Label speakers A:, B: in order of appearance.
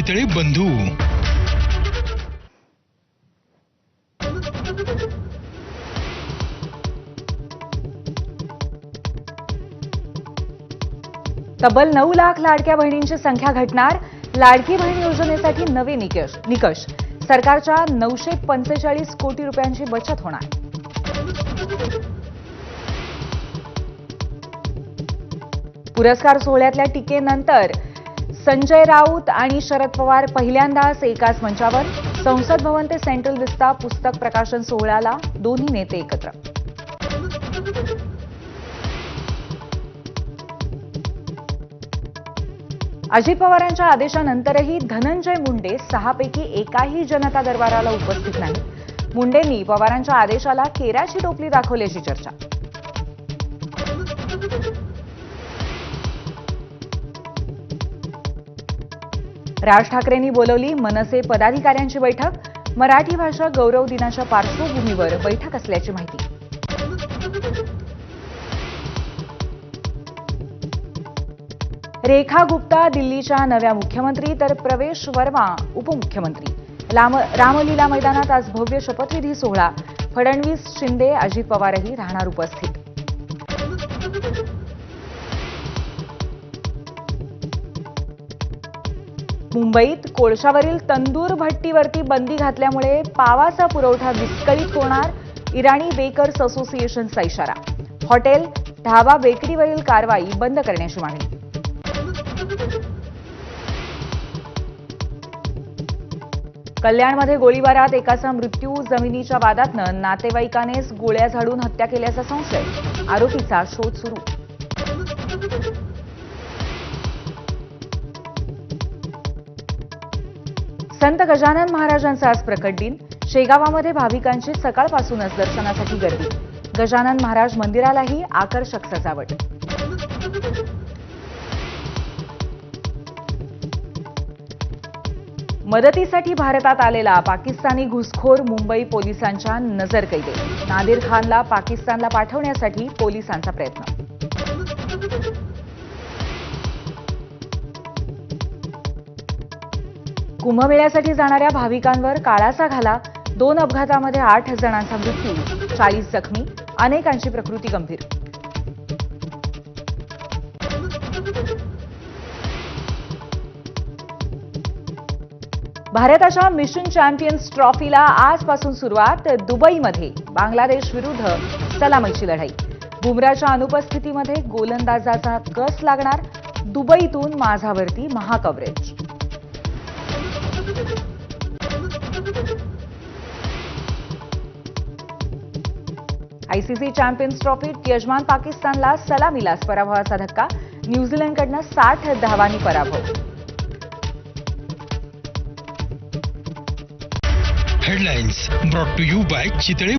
A: चितळे बंधू.
B: तब्बल 9 लाख लाडक्या बहिणींची संख्या घटणार. लाडकी बहीण योजनेसाठी नवे निकष. सरकारच्या 945 कोटी रुपयांची बचत होणार. पुरस्कार सोहळ्यातल्या टीकेनंतर संजय राऊत आणि शरद पवार पहिल्यांदाच एकाच मंचावर. संसद भवन ते सेंट्रल विस्ता पुस्तक प्रकाशन सोहळ्याला दोन्ही नेते एकत्र. अजित पवारांच्या आदेशानंतरही धनंजय मुंडे 6 पैकी एकाही जनता दरबाराला उपस्थित नाही. मुंडेंनी पवारांच्या आदेशाला केराची टोपली दाखवल्याची चर्चा. राज ठाकरेंनी बोलवली मनसे पदाधिकाऱ्यांची बैठक. मराठी भाषा गौरव दिनाच्या पार्श्वभूमीवर बैठक असल्याची माहिती. रेखा गुप्ता दिल्लीच्या नव्या मुख्यमंत्री तर प्रवेश वर्मा उपमुख्यमंत्री. रामलीला मैदानात आज भव्य शपथविधी सोहळा. फडणवीस, शिंदे, अजित पवारही राहणार उपस्थित. मुंबईत कोळशावरील तंदूर भट्टीवरती बंदी घातल्यामुळे पावाचा पुरवठा विस्कळीत होणार. इराणी बेकर्स असोसिएशनचा इशारा. हॉटेल, ढाबा, बेकरीवरील कारवाई बंद करण्याची मागणी. कल्याणमध्ये गोळीबारात एकाचा मृत्यू. जमिनीच्या वादातनं नातेवाईकानेच गोळ्या झाडून हत्या केल्याचा संशय. आरोपीचा शोध सुरू. संत गजानन महाराजांचा आज प्रकट दिन. शेगावामध्ये भाविकांची सकाळपासूनच दर्शनासाठी गर्दी. गजानन महाराज मंदिरालाही आकर्षक सजावट. मदतीसाठी भारतात आलेला पाकिस्तानी घुसखोर मुंबई पोलिसांच्या नजरकैदेत. नादिर खानला पाकिस्तानला पाठवण्यासाठी पोलिसांचा प्रयत्न. कुंभमेळ्यासाठी जाणाऱ्या भाविकांवर काळाचा घाला. 2 अपघातामध्ये 8 जणांचा मृत्यू, 40 जखमी. अनेकांची प्रकृती गंभीर. भारताच्या मिशन चॅम्पियन्स ट्रॉफीला आजपासून सुरुवात. दुबईमध्ये बांगलादेश विरुद्ध सलामीची लढाई. बुमराच्या अनुपस्थितीमध्ये गोलंदाजाचा कस लागणार. दुबईतून माझावरती महाकव्हरेज. आयसीसी चॅम्पियन्स ट्रॉफीत यजमान पाकिस्तानला सलामीलाच पराभवाचा धक्का. न्यूझीलंडकडनं 60 धावांनी पराभव.
A: Headlines brought to you by Chitale